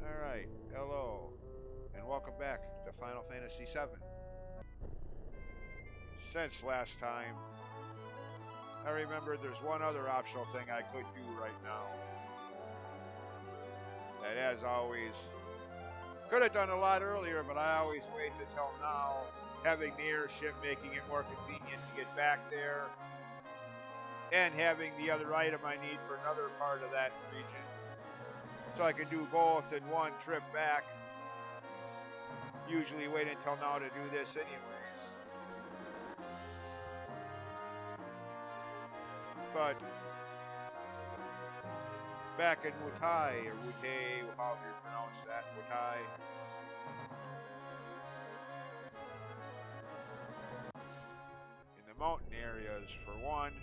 Alright, hello, and welcome back to Final Fantasy VII. Since last time, I remembered there's one other optional thing I could do right now. That, as always, could have done a lot earlier, but I always wait until now, having the airship making it more convenient to get back there, and having the other item I need for another part of that region. So I can do both in one trip back. Usually wait until now to do this anyways. But back in Wutai, or Wutai, however you pronounce that, Wutai, in the mountain areas for one,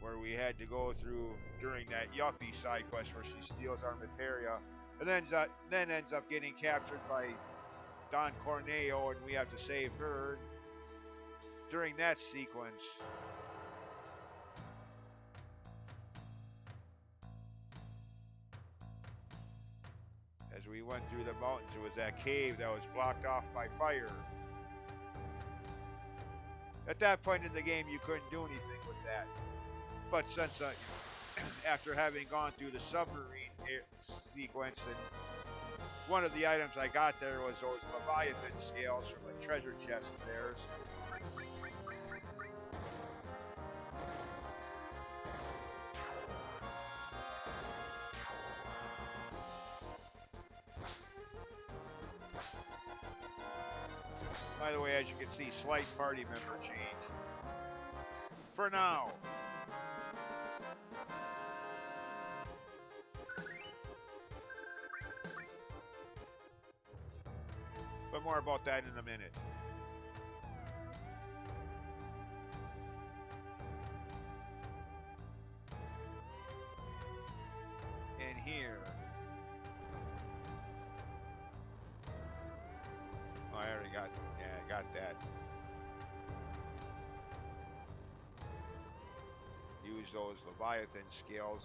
where we had to go through during that Yuffie side quest where she steals our materia, and then ends up getting captured by Don Corneo, and we have to save her. During that sequence, as we went through the mountains, it was that cave that was blocked off by fire. At that point in the game, you couldn't do anything with that. But since after having gone through the submarine sequence, and one of the items I got there was those Leviathan scales from the treasure chest of theirs. By the way, as you can see, slight party member change. For now. But more about that in a minute. And here. Oh, I already got, yeah, I got that. Use those Leviathan scales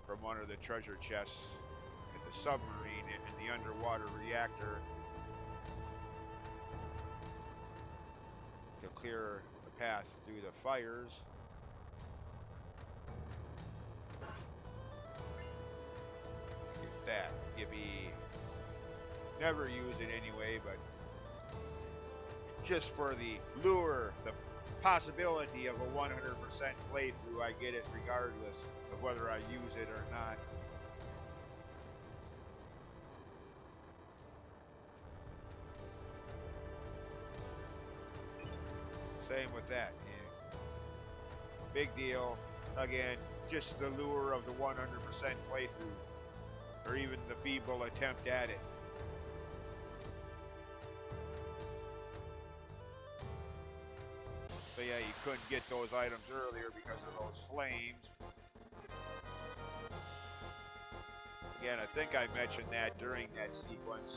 from one of the treasure chests in the submarine in the underwater reactor to clear the path through the fires. Get that. You'd be never use it anyway, but just for the lure, the possibility of a 100% playthrough, I get it regardless of whether I use it or not. Same with that. Yeah. Big deal. Again, just the lure of the 100% playthrough, or even the feeble attempt at it. So yeah, you couldn't get those items earlier because of those flames. Again, I think I mentioned that during that sequence,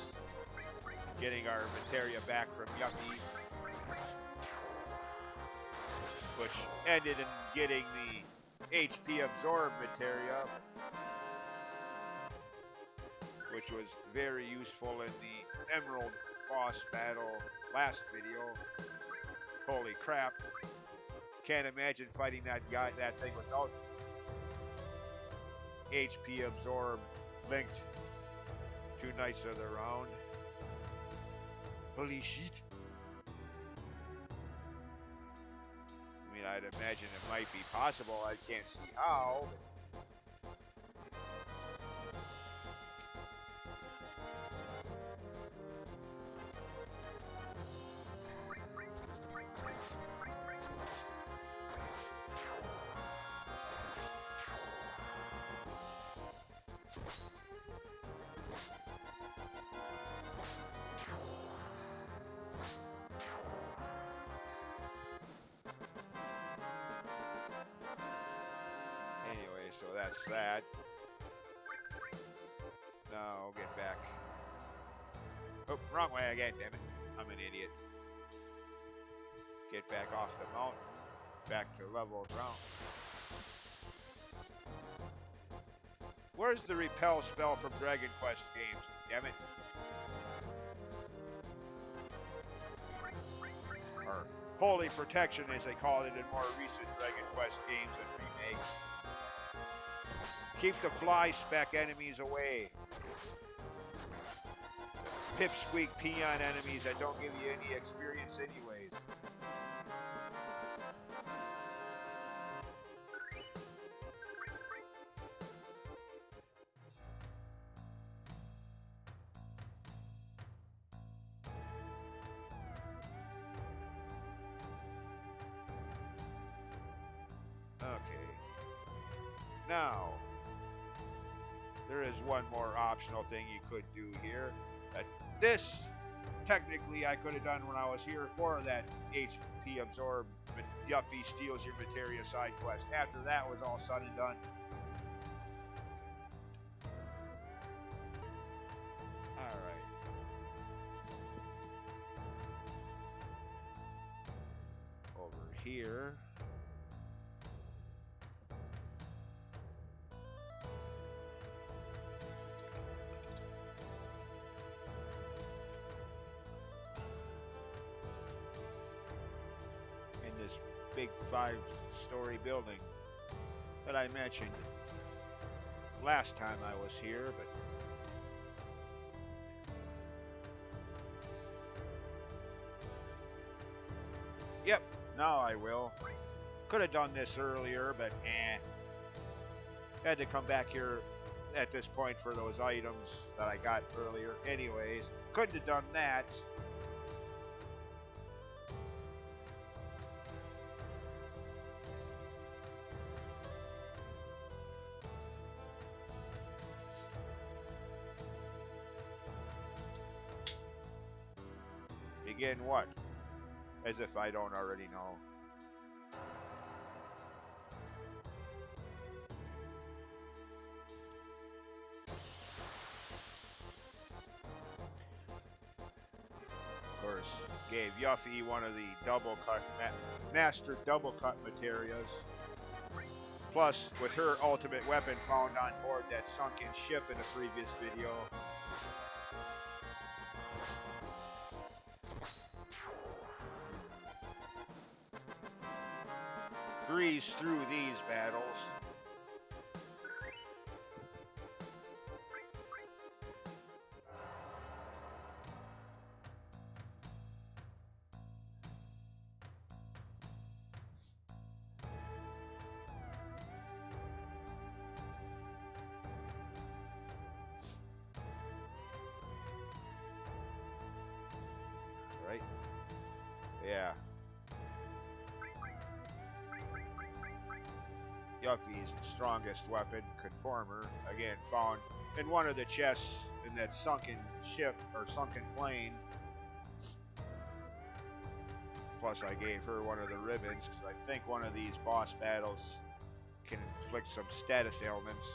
getting our materia back from Yuffie, which ended in getting the HP absorb materia, which was very useful in the Emerald boss battle last video. Holy crap. Can't imagine fighting that thing without HP absorb linked to Knights of the Round. Holy shit. I mean, I'd imagine it might be possible. I can't see how. Anyway, so that's that. Now get back. Oh, wrong way again, damn it. I'm an idiot. Get back off the mountain. Back to level ground. Where's the repel spell from Dragon Quest games? Damn it. Or Holy Protection, as they call it in more recent Dragon Quest games and remakes. Keep the fly speck enemies away. Pipsqueak peon enemies that don't give you any experience anyways. Okay. Now, there is one more optional thing you could do here. This, technically, I could have done when I was here for that HP absorb, but Yuffie steals your materia side quest. After that was all said and done. Alright. Over here. This big 5-story building that I mentioned last time I was here, but yep, now I will. Could have done this earlier, but had to come back here at this point for those items that I got earlier anyways. Couldn't have done that. Begin what? As if I don't already know. Of course, gave Yuffie one of the double cut, master double cut materials. Plus, with her ultimate weapon found on board that sunken ship in the previous video. Breeze through these battles. Right? Yeah. Yuffie's strongest weapon, Conformer, again found in one of the chests in that sunken ship or sunken plane. Plus, I gave her one of the ribbons because I think one of these boss battles can inflict some status ailments.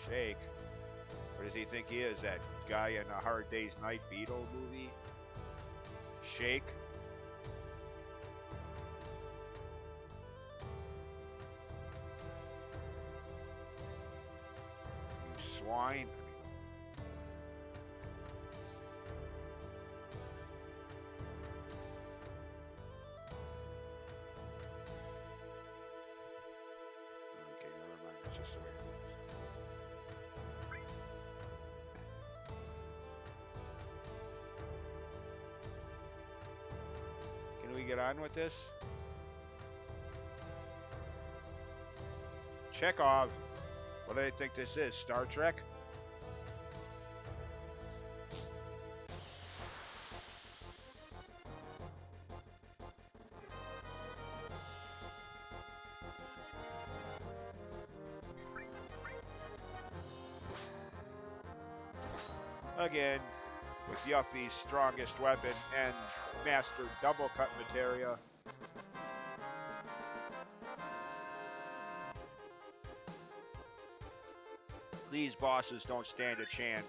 Shake. What does he think he is? That guy in a Hard Day's Night Beetle movie? Shake. You swine. Okay, never mind. It's just the way it is. Can we get on with this? Chekhov. What do they think this is? Star Trek? Again, with Yuffie's strongest weapon and master double cut materia. these bosses don't stand a chance.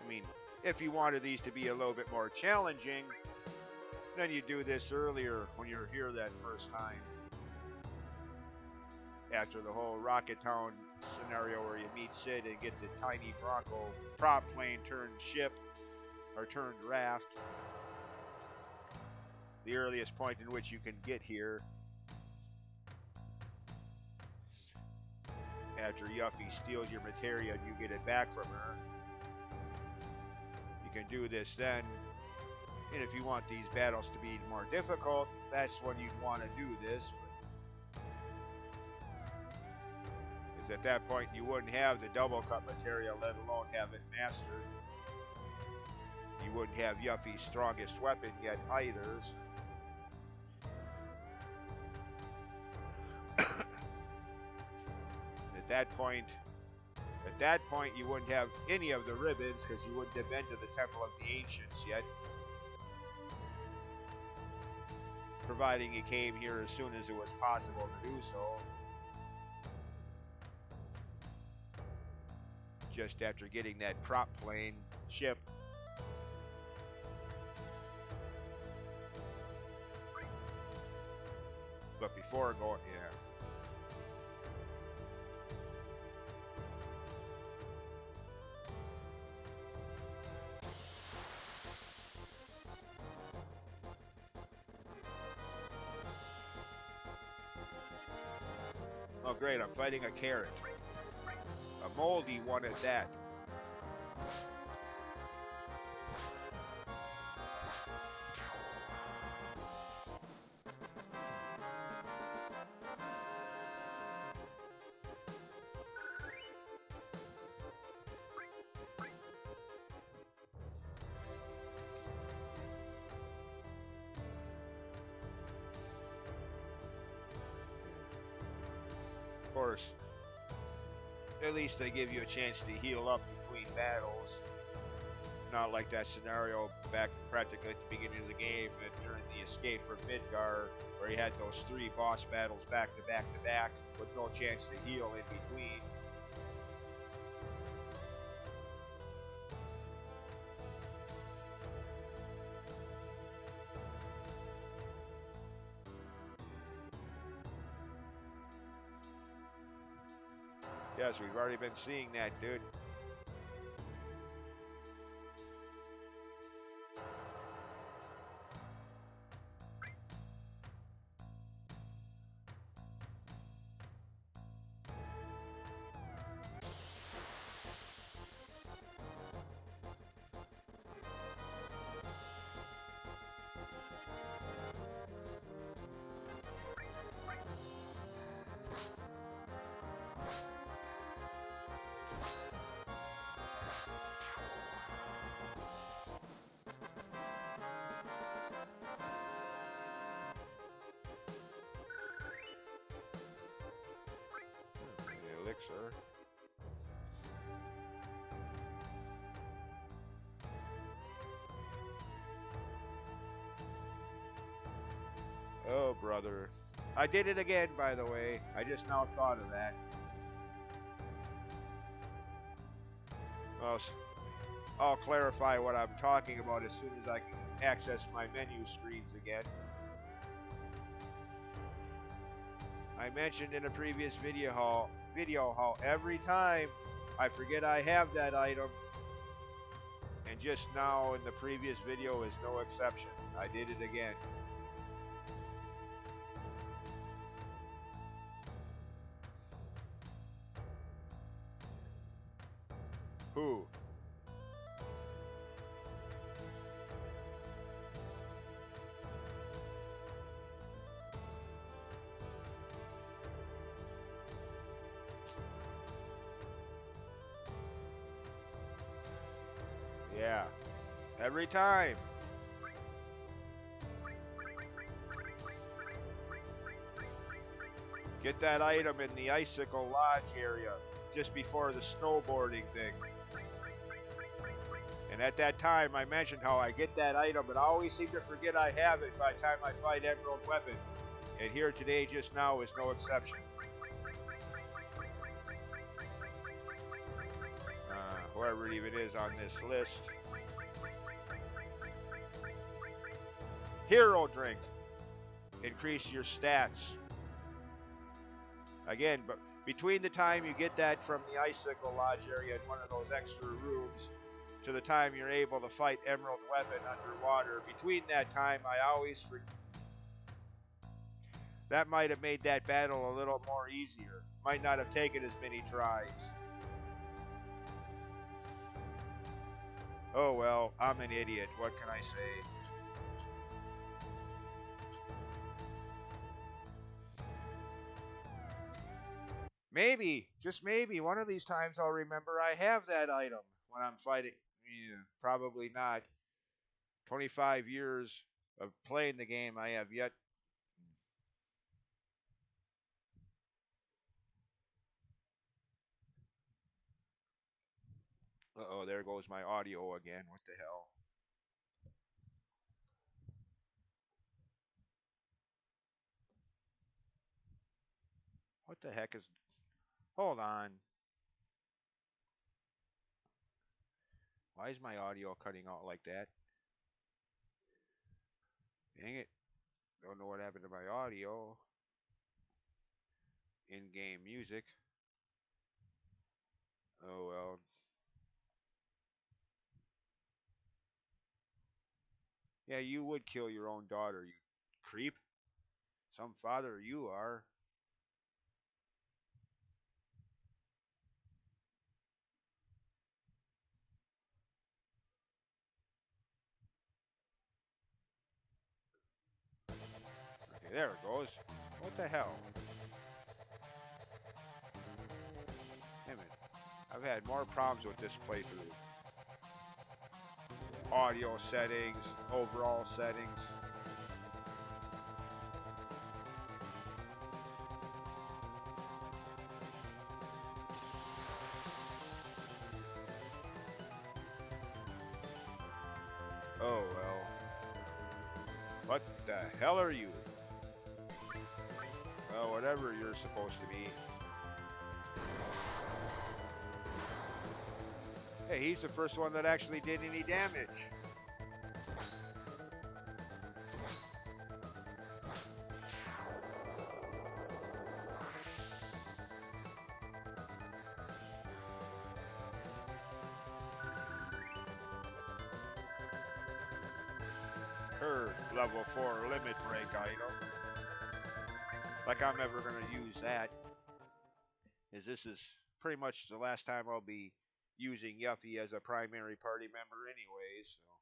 I mean, if you wanted these to be a little bit more challenging, then you do this earlier when you're here that first time. After the whole Rocket Town scenario where you meet Sid and get the tiny Bronco prop plane turned ship or turned raft. The earliest point in which you can get here. After Yuffie steals your materia and you get it back from her. You can do this then. And if you want these battles to be more difficult, that's when you'd want to do this. Because at that point you wouldn't have the double cut materia, let alone have it mastered. You wouldn't have Yuffie's strongest weapon yet either. At that point you wouldn't have any of the ribbons because you wouldn't have been to the Temple of the Ancients yet. Providing you came here as soon as it was possible to do so. Just after getting that prop plane ship. But before going, yeah. Oh great, I'm fighting a carrot. A moldy one at that. Of course, at least they give you a chance to heal up between battles. Not like that scenario back practically at the beginning of the game and during the escape from Midgar, where you had those 3 boss battles back to back to back with no chance to heal in between. Yes, we've already been seeing that, dude. Elixir. Oh, brother. I did it again, by the way. I just now thought of that. Well, I'll clarify what I'm talking about as soon as I can access my menu screens again. I mentioned in a previous video how every time I forget I have that item, and just now in the previous video is no exception. I did it again. Who? Yeah, every time. Get that item in the Icicle Lodge area, just before the snowboarding thing. And at that time, I mentioned how I get that item, but I always seem to forget I have it by the time I fight Emerald Weapon. And here today, just now, is no exception. whoever it even is on this list. Hero drink. Increase your stats. Again, but between the time you get that from the Icicle Lodge area in one of those extra rooms to the time you're able to fight Emerald Weapon underwater, between that time, I always forget. That might have made that battle a little more easier. Might not have taken as many tries. Oh well, I'm an idiot. What can I say? Maybe, just maybe, one of these times I'll remember I have that item when I'm fighting. Yeah, probably not. 25 years of playing the game, I have yet. Uh oh, there goes my audio again. What the hell? What the heck is. Hold on. Why is my audio cutting out like that? Dang it. Don't know what happened to my audio. In game music. Oh well. Yeah, you would kill your own daughter, you creep. Some father you are. Okay, there it goes. What the hell? Damn it. I've had more problems with this playthrough. Audio settings, overall settings. Oh well. What the hell are you? Well, whatever you're supposed to be. Hey, he's the first one that actually did any damage. Her level 4 limit break item. Like I'm ever going to use that. As this is pretty much the last time I'll be using Yuffie as a primary party member anyways. So.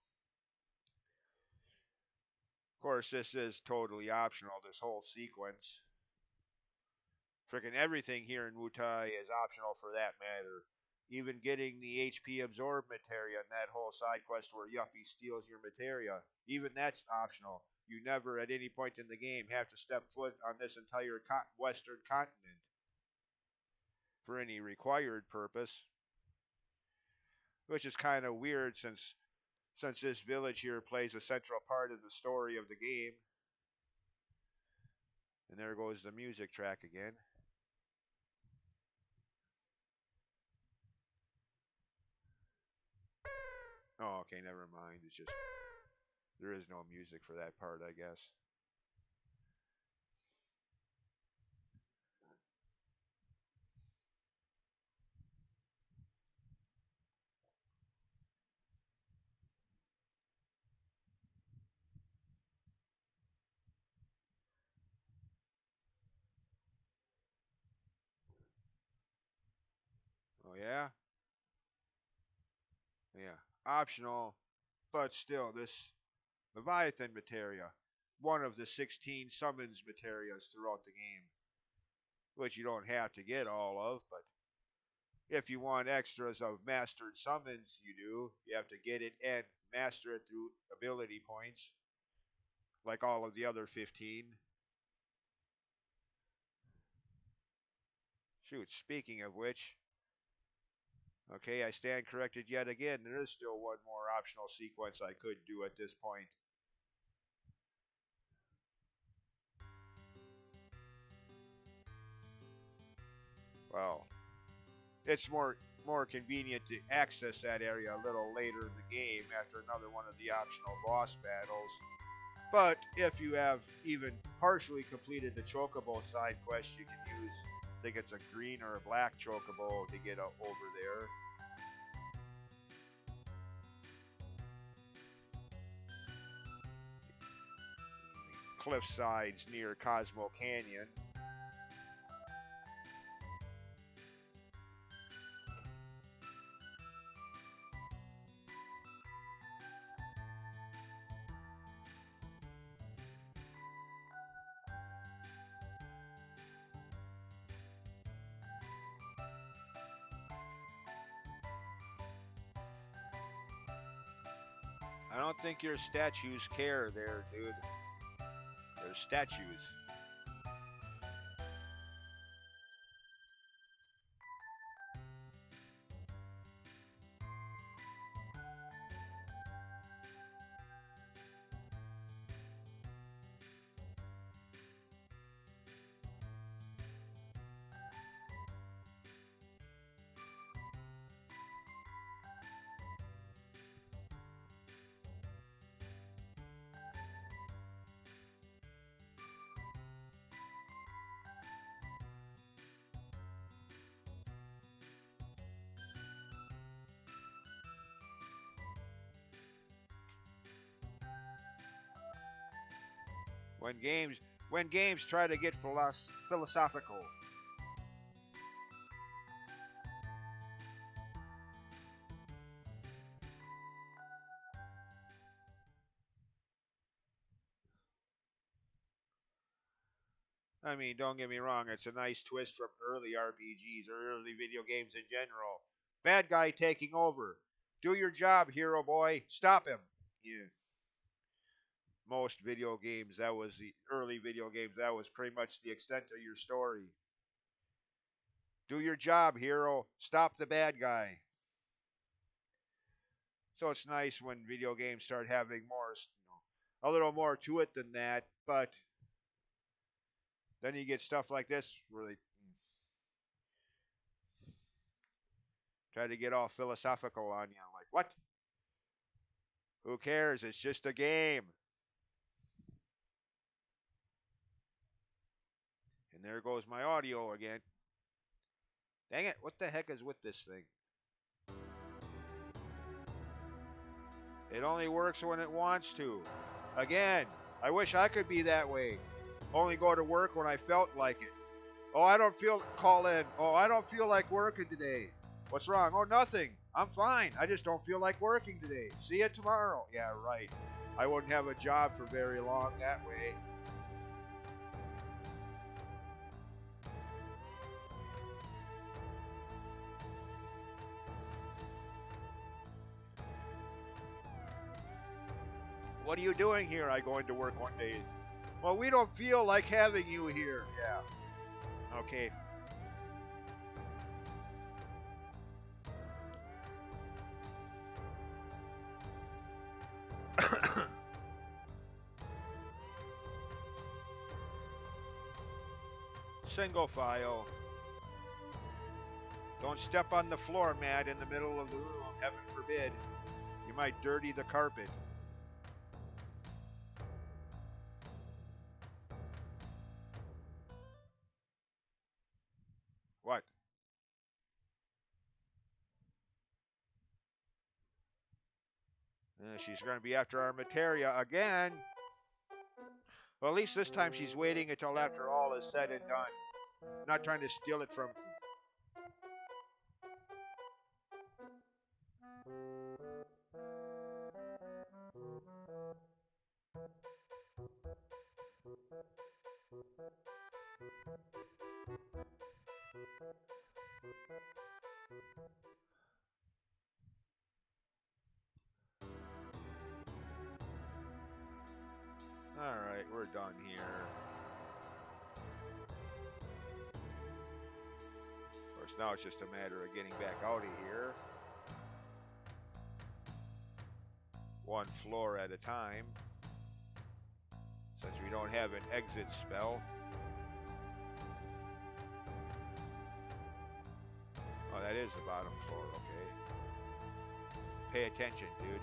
Of course, this is totally optional, this whole sequence. Freaking everything here in Wutai is optional for that matter. Even getting the HP absorb materia in that whole side quest where Yuffie steals your materia, even that's optional. You never at any point in the game have to step foot on this entire western continent for any required purpose, which is kind of weird since this village here plays a central part of the story of the game. And there goes the music track again. Oh, okay, never mind. It's just there is no music for that part, I guess. Oh yeah, yeah, optional, but still this Leviathan materia, one of the 16 summons materias throughout the game, which you don't have to get all of, but if you want extras of mastered summons, you do. You have to get it and master it through ability points, like all of the other 15. Shoot, speaking of which, okay, I stand corrected yet again. There is still one more optional sequence I could do at this point. Well, it's more more convenient to access that area a little later in the game after another one of the optional boss battles. But if you have even partially completed the Chocobo side quest, you can use, I think it's a green or a black Chocobo to get over there. Cliff sides near Cosmo Canyon. I don't think your statues care there, dude. They're statues. When games try to get philosophical. I mean, don't get me wrong, it's a nice twist from early RPGs or early video games in general. Bad guy taking over. Do your job, hero boy. Stop him. Yeah. Most video games, that was the early video games, that was pretty much the extent of your story. Do your job, hero. Stop the bad guy. So it's nice when video games start having more, a little more to it than that. But then you get stuff like this where they try to get all philosophical on you. Like, what? Who cares? It's just a game. And there goes my audio again. Dang it, what the heck is with this thing? It only works when it wants to. Again, I wish I could be that way. Only go to work when I felt like it. Oh, I don't feel, call in. Oh, I don't feel like working today. What's wrong? Oh, nothing. I'm fine. I just don't feel like working today. See you tomorrow. Yeah, right. I wouldn't have a job for very long that way. What are you doing here? I go into work one day. Well, we don't feel like having you here. Yeah. Okay. Single file. Don't step on the floor mat in the middle of the room. Heaven forbid. You might dirty the carpet. What? She's going to be after our materia again. Well, at least this time she's waiting until after all is said and done. Not trying to steal it from... Alright, we're done here. Of course, now it's just a matter of getting back out of here. One floor at a time. Since we don't have an exit spell. Oh, that is the bottom floor, okay. Pay attention, dude.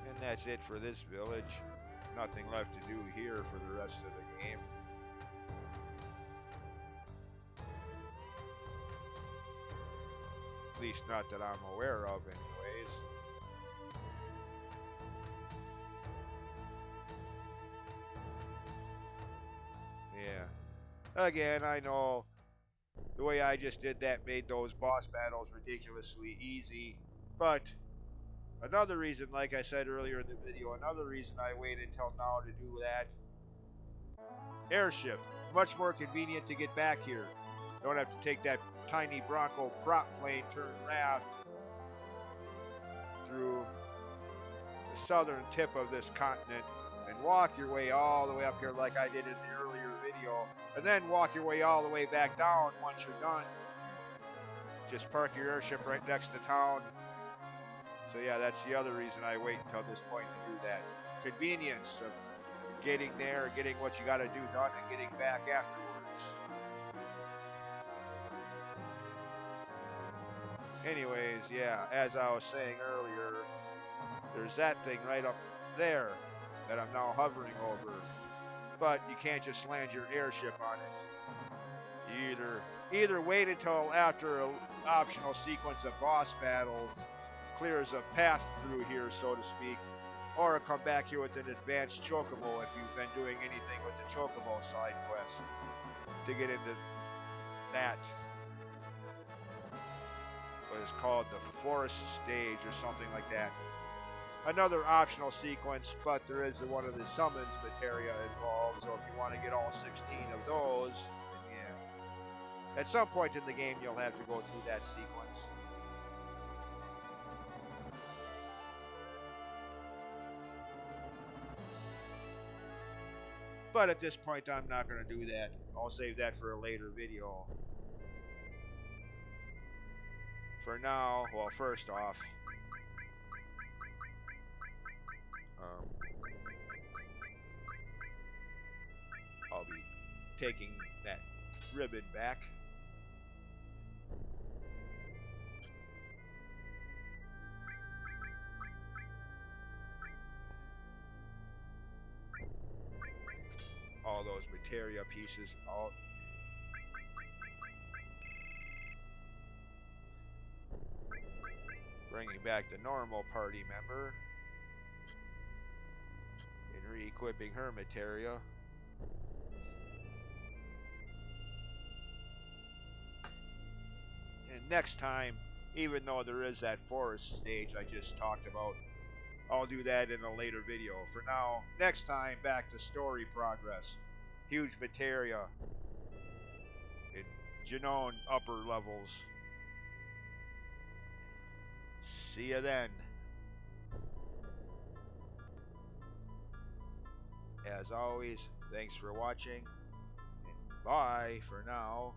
And that's it for this village. Nothing left to do here for the rest of the game. At least not that I'm aware of anyways. Yeah. Again, I know the way I just did that made those boss battles ridiculously easy, but another reason, like I said earlier in the video, another reason I waited till now to do that, airship. Much more convenient to get back here. Don't have to take that tiny Bronco prop plane turn raft through the southern tip of this continent and walk your way all the way up here like I did in the earlier video, and then walk your way all the way back down once you're done. Just park your airship right next to town. So yeah, that's the other reason I wait until this point to do that. Convenience of getting there, getting what you got to do done, and getting back afterwards. Anyways, yeah, as I was saying earlier, there's that thing right up there that I'm now hovering over. But you can't just land your airship on it. You either wait until after an optional sequence of boss battles clears a path through here, so to speak, or come back here with an advanced chocobo if you've been doing anything with the chocobo side quest to get into that, what is called the forest stage or something like that. Another optional sequence, but there is one of the summons materia involved, so if you want to get all 16 of those, then yeah. At some point in the game, you'll have to go through that sequence. But at this point, I'm not going to do that. I'll save that for a later video. For now, well, first off, I'll be taking that ribbon back. All those materia pieces out. Bringing back the normal party member and re-equipping her materia. And next time, even though there is that forest stage I just talked about, I'll do that in a later video. For now, next time, back to story progress. Huge materia in Genome upper levels. See ya then. As always, thanks for watching, and bye for now.